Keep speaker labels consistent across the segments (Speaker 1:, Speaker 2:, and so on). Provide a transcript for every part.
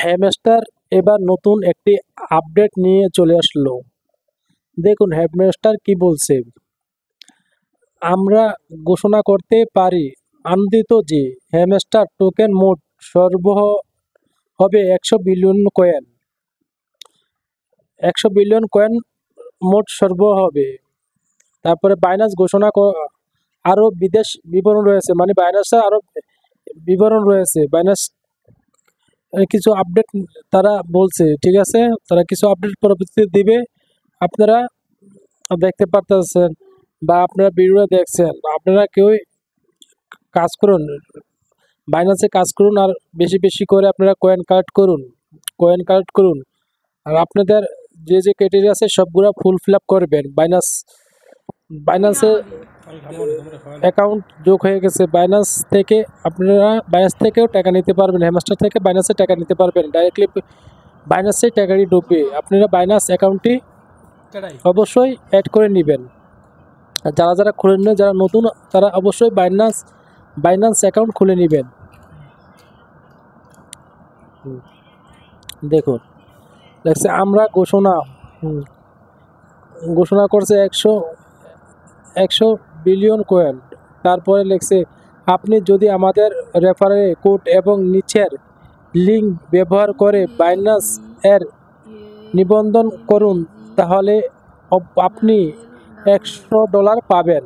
Speaker 1: Hamster এবার নতুন একটি আপডেট নিয়ে চলে আসলো। দেখুন হ্যামস্টার কি বলছে। আমরা ঘোষণা করতে পারি আনন্দিত যে হ্যামস্টার টোকেন মোট সরবরাহ হবে 100 বিলিয়ন কয়েন। 100 বিলিয়ন কয়েন মোট সরবরাহ হবে। তারপরে বাইন্যান্স ঘোষণা আরো বিদেশ বিবরণ রয়েছে, মানে বাইন্যান্সের আরো বিবরণ রয়েছে। বাইন্যান্স কিছু আপডেট তারা বলছে, ঠিক আছে, তারা কিছু আপডেট পরবর্তীতে দিবে। আপনারা দেখতে পারতেছেন বা আপনারা ভিডিওটা দেখছেন, আপনারা কেউ কাজ করুন, বাইন্যান্সে কাজ করুন, আর বেশি বেশি করে আপনারা কয়েন কালেক্ট করুন। আর আপনাদের যে যে ক্রাইটেরিয়া আছে সবগুলো ফিল আপ করবেন। বাইন্যান্সে অ্যাকাউন্ট যোগ হয়ে গেছে। বাইন্যান্স থেকেও টাকা নিতে পারবেন, হ্যামস্টার থেকে বাইন্যান্সে টাকা নিতে পারবেন। ডাইরেক্টলি বাইন্যান্সে টাকাটি ঢুকবে। আপনারা বাইন্যান্স অ্যাকাউন্টটি অবশ্যই অ্যাড করে নেবেন। আর যারা খুলেন না, যারা নতুন, তারা অবশ্যই বাইন্যান্স অ্যাকাউন্ট খুলে নেবেন। দেখুন দেখছে আমরা ঘোষণা করছে 100 বিলিয়ন কয়েন। তারপরে লেখছে আপনি যদি আমাদের রেফারেল কোড এবং নিচের লিঙ্ক ব্যবহার করে বাইন্যান্স এর নিবন্ধন করুন, তাহলে আপনি $100 পাবেন।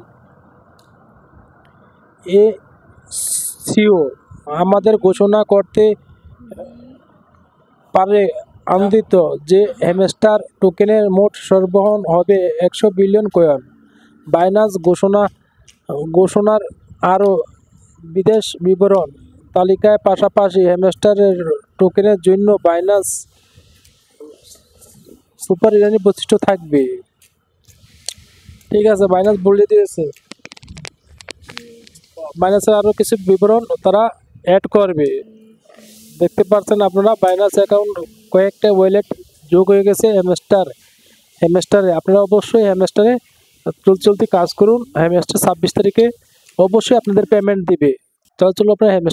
Speaker 1: এ সিও আমাদের ঘোষণা করতে পারে আনন্দিত যে হ্যামস্টার টোকেনের মোট সরবরাহ হবে 100 বিলিয়ন কয়েন। বাইন্যান্স ঘোষণার আরও বিদেশ বিবরণ তালিকায় পাশাপাশি হ্যামস্টারের টোকেনের জন্য বাইন্যান্স সুপার ইরানি বৈশিষ্ট্য থাকবে। ঠিক আছে, বাইন্যান্স বলে দিয়েছে বাইন্যান্সের আরও কিছু বিবরণ তারা অ্যাড করবে। দেখতে পাচ্ছেন আপনারা বাইন্যান্স অ্যাকাউন্ট কয়েকটা ওয়ালেট যোগ হয়ে গেছে হ্যামস্টারে। আপনারা অবশ্যই হ্যামস্টারে চলতি কাজ করুন। হ্যামস্টার 26 তারিখে অবশ্যই আপনাদের পেমেন্ট দিবে। চলো আপনারা হ্যামস্টার